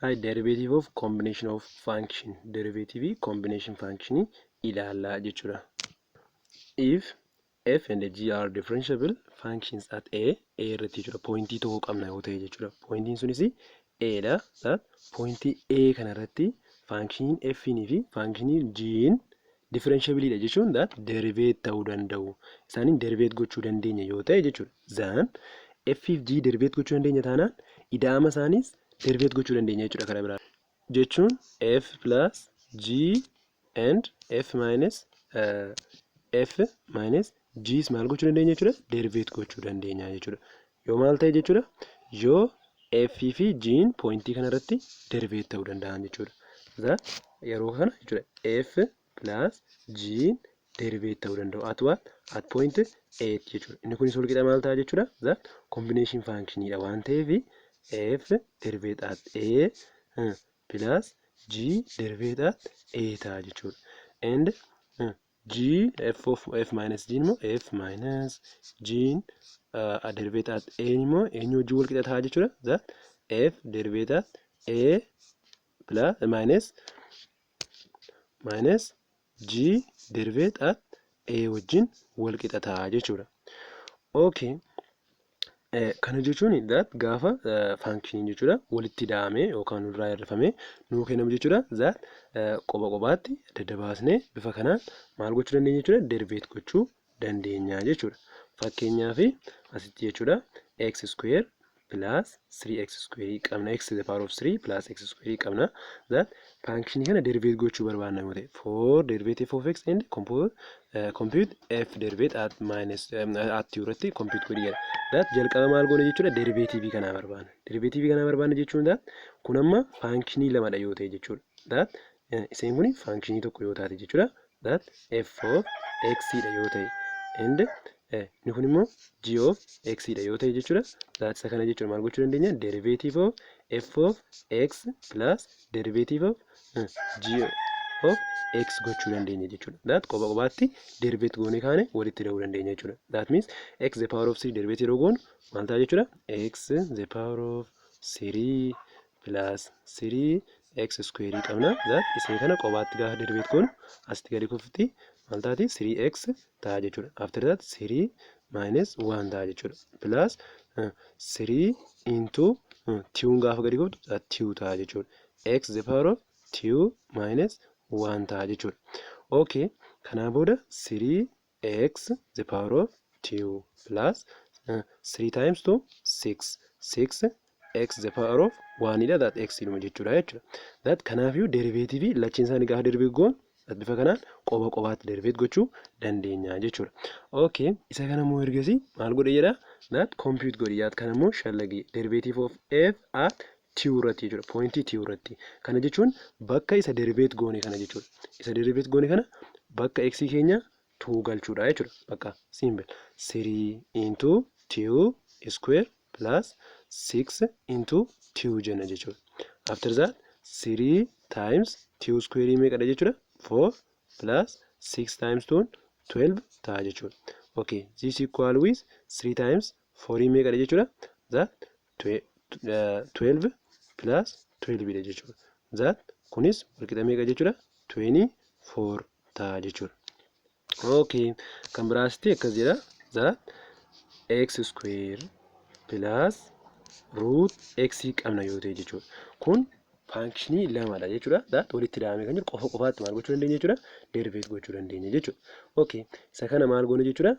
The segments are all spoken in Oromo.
Hi, derivative of combination of function. Derivative combination function ilaallaa jechuudha. If f and g are differentiable functions at a irratti jechuudha. Pointii tokko qabna yoo ta'e jechuudha. Pointiin sunis a dha. Pointii a kanarratti function f fi function g differentiable dha jechuun derivate ta'uu danda'u. Isaanin derivate gochuu dandeenya yoo ta'e jechuudha. Zan f fi g derivate gochuu dandeenya taanaan ida'ama isaanis derivate gochuu dandeenya jechuudha karaa biraa. Jechuun f plus g and f minus g's maal gochuu dandeenya jechuudha? Derivate gochuu dandeenya jechuudha. Yoo maal ta'e jechuudha? Yoo f fi g'n pointii kanarratti derivate ta'uu danda'an jechuudha. Yeroo kana jechuudha f plus g'n derivate ta'uu danda'u. At what? At point 8 jechuudha. Inni kunis wal qixa maal ta'a jechuudha? Combination functionidha waan ta'eef f derivate at a plus g derivate at a ta'a jechuudha. And g f of f minus g immoo f minus g derivate at a immoo eenyu wajjin wal qixa ta'a jechuudha. That f derivate at a plus minus g derivate at a wajjin wal qixa ta'a jechuudha. Okay. Kana jechuun gaafa function jechuudha walitti hidhamee yookaan irraa hir'ifamee nuu kennamu jechuudha. Qoba qobaatti adda baasnee bifa kanaan maal gochuu dandeenya jechuudha? Derivate gochuu dandeenya jechuudha. Fakkeenyaaf asitti jechuudha x square plus 3x square qabna. X to the power of 3 plus x square qabna. Function kana derivate gochuu barbaadna yoo ta'e for derivative of x and compute f derivate at minus at 2 irratti compute godhi jedha. Jalqaba maal goone jechuudha? Derivative kana barbaadna. Derivative kana barbaadna jechuun kun amma function lamadha yoo ta'e jechuudha. Iseen kun function tokko yoo taate jechuudha. F of x dha yoo ta'e and inni kun immoo g of x dha yoo ta'e jechuudha. Isa kana jechuudha maal gochuu dandeenya? Derivative of f of x plus derivative of g of x gochuu dandeenya jechuudha. Qoba qobaatti derivate goone kaane walitti hidhuu dandeenya jechuudha. That means x the power of 3 derivate yeroo goonu maal ta'a jechuudha? X the power of 3 plus 3 x square qabna. Isee kana qobaatti gaafa derivate goonu asitti gadi kufutti maal taati? 3x ta'a jechuudha. After that 3 minus 1 ta'a jechuudha. Plus 3 into 2 gaafa gadi kuftu 2 ta'a jechuudha. X the power of 2 minus 1 ta'a jechuudha. Okay, kanaa booda 3x the power of 2 plus 3 times 2 6 x the power of 1 dha. That x ilma jechuudha. Kanaafiyyuu derivative lachiin isaanii gaafa derivate goon bifa kanaan qoba qobaatti derivate gochuu dandeenya jechuudha. Okay, isa kana immoo ergasii maal godhe jedha? Compute godhi yaad kana immoo shallagi derivative of f at 2 irratti jechuudha. Pointii 2 irratti. Kana jechuun bakka isa derivate goone kana jechuudha. Isa derivate goone kana bakka x keenya 2 galchuudha jechuudha. Bakka simple 3 into 2 square plus 6 into 2 jenna jechuudha. After that 3 times 2 square meeqadha jechuudha? 4 plus 6 times 2 12 ta'a jechuudha. Okay, this equal with 3 times 4 meeqadha jechuudha? 12 plus 12 dha jechuudha. Kunis walqixa meeqa jechuudha? 24 ta'a jechuudha. Okay, kan biraasti akkas jedha. X square plus root x qabna yoo ta'e jechuudha. Kun function lamadha jechuudha. Walitti hidhamee kan jiru qofa qofaatti maal gochuu dandeenya jechuudha? Derivate gochuu dandeenya jechuudha. Okay, isa kana maal goone jechuudha?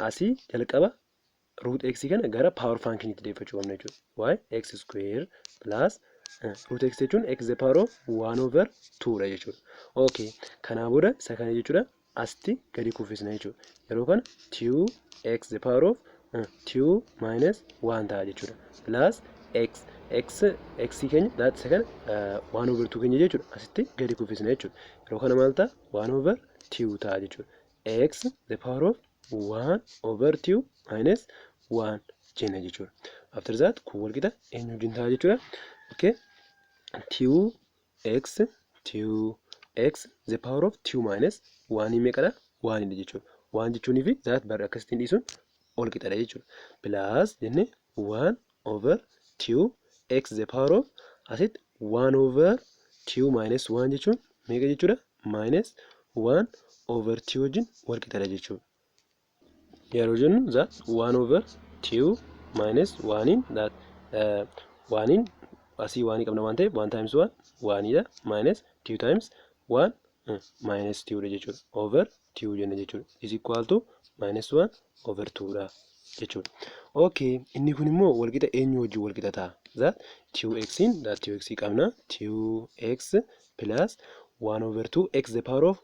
Asii jalqaba root x kana gara power function itti deeffachuu qabna jechuudha. Why? X square plus root x jechuun x the power of 1 over 2 dha jechuudha. Okay, kanaa booda isa kana jechuudha asitti gadi kuffisna jechuudha. Yeroo kana 2x the power of 2 minus 1 ta'a jechuudha. Plus x keenya isa kana 1 over 2 keenya jechuudha asitti gadi kuffisna jechuudha. Yeroo kana maal ta'a? 1 over 2 ta'a jechuudha. X the power of 1 over 2 minus 1 jenna jechuudha. After that kun wal qixa eenyu wajjin ta'a jechuudha. Okay, 2x the power of 2 minus 1 meeqadha? 1 dha jechuudha. 1 jechuunii fi that bara akkasitiin dhiisuun ol qixadha jechuudha. Plus jenne 1 over 2 x the power of asitti 1 over 2 minus 1 jechuun meeqa jechuudha? Minus 1 over 2 wajjin wal qixadha jechuudha. Yeroo jennu that 1 over 2 minus 1 in that 1 in asii 1 qabna waan ta'eef 1 times 1 1 dha minus 2 times 1 minus 2 dha jechuudha. Over 2 jenna jechuudha. Is equal to minus 1 over 2 dha jechuudha. Okay, inni kun immoo wal qixa eenyu wajjin wal qixa ta'a? That 2x in that 2x qabna 2x plus 1 over 2 x the power of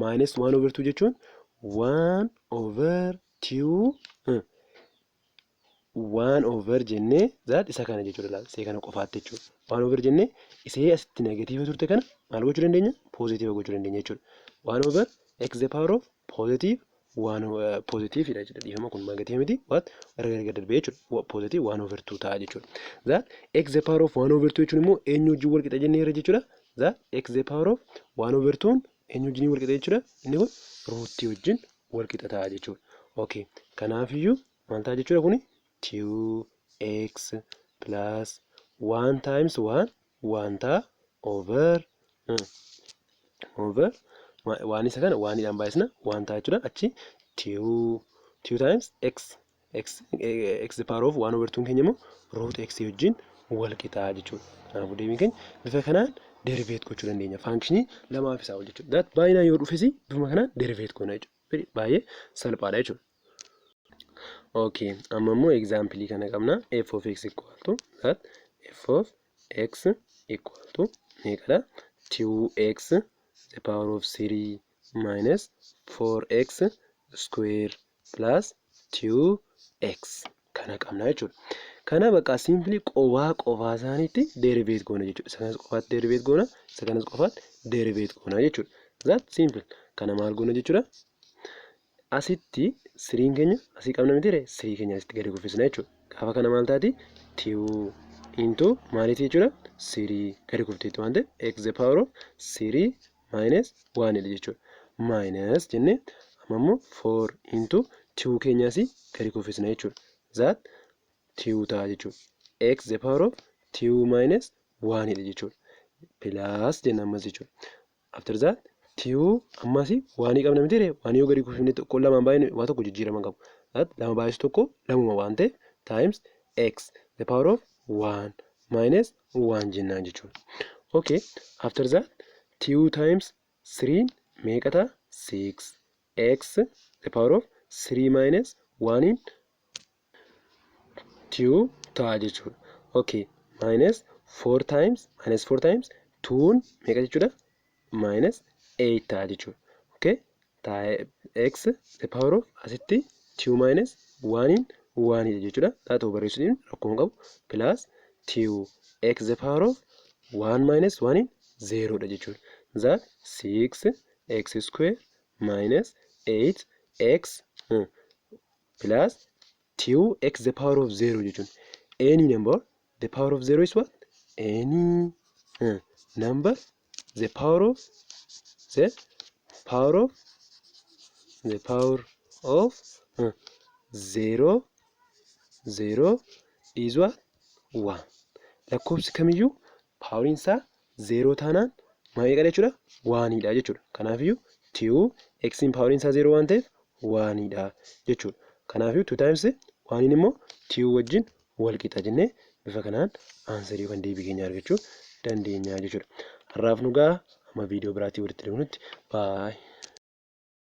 minus 1 over 2 jechuun 1 over 2 1 over jennee that isa kana jechuudha laal see kana qofaatti jechuudha 1 over jennee isee asitti negatiiva turte kana maal gochuu dandeenya positive gochuu dandeenya jechuudha 1 over x the power of positive 1 positive idha jechuudha dhiifama kun negative miti what gargar darbee jechuudha positive 1 over 2 ta'a jechuudha that x the power of 1 over 2 jechuun immoo eenyu wajjin wal qixa jenneerra jechuudha that x the power of 1 over 2 eenyu wajjin wal qixa jechuudha inni kun rootii wajjin wal qixa ta'a jechuudha okay kanaaf iyyuu maal ta'a jechuudha kuni 2x plus 1 times 1 ta'a over 1 isa kana 1 dhaan baay'isna 1 ta'a jechuudha achi 2 times x the power of 1 over 2 keenya immoo root x wajjin wal qixaa jechuudha. Kanaafuu deebiin keenya bifa kanaan derivate gochuu dandeenya. Faankishinii lamaaf isaa ol jechuudha. That baay'inaan yoo dhufes bifa kanaan derivate goona jechuudha. Baay'ee salphaadha jechuudha. Okay, amma immoo example kana qabna. F of x equal to that f of x equal to meeqadha? 2x the power of 3 minus 4x square plus 2x kana qabna jechuudha. Kana bakka simply qofaa isaaniitti derivate goona jechuudha. Isa kanas qofaatti derivate goona, isa kanas qofaatti derivate goona jechuudha. That simple. Kana maal goona jechuudha? Asitti 3 keenya asii qabna miti ree 3 keenya asitti gadi kuffisna jechuudha. Gaafa kana maal taati? 2 into maaliiti jechuudha? 3 gadi kuffiteetti waan ta'eef x the power of 3 minus 1 dha jechuudha. Minus jennee amma immoo 4 into 2 keenya asii gadi kuffisna jechuudha. That 2 ta'a jechuudha. X the power of 2 minus 1 dha jechuudha. Plus jenna ammas jechuudha. After that 2 ammasi 1 qabna miti ree 1 yoo gadi kuffifne tokko lamaan baay'ine waa tokko jijjiirama qabu. That lama baay'isu tokko lamuma waan ta'eef times x the power of 1 minus 1 jennaan jechuudha. Okay, after that 2 times 3 meeqa ta'a? 6 x the power of 3 minus 1 in 2 ta'a jechuudha. Okay, minus 4 times 2 meeqa jechuudha? Minus 8 ta'a jechuudha. Okay, x the power of asitti 2 minus 1 in 1 jechuudha. Taatoo barreessuun rakkoo qabu plus 2 x the power of 1 minus 1 in 0 dha jechuudha. That 6 x square minus 8 x plus 2 x the power of 0 jechuudha. Any number the power of 0 is what? Any number the power of 0 is what? 1. Lakkoofsi kamiyyuu paawuriin isaa 0 taanaan meeqa jechuudha? 1 dha jechuudha. Kanaafiyyuu 2 x in paawuriin isaa 0 waan ta'eef 1 dha jechuudha. Kanaafiyyuu 2 times 1 immoo 2 wajjin wal qixa jennee bifa kanaan aansarii yookaan deebii keenya argachuu dandeenya jechuudha. Har'aaf nu ga'a amma viidiyoo biraatii walitti deebinutti baay'ee.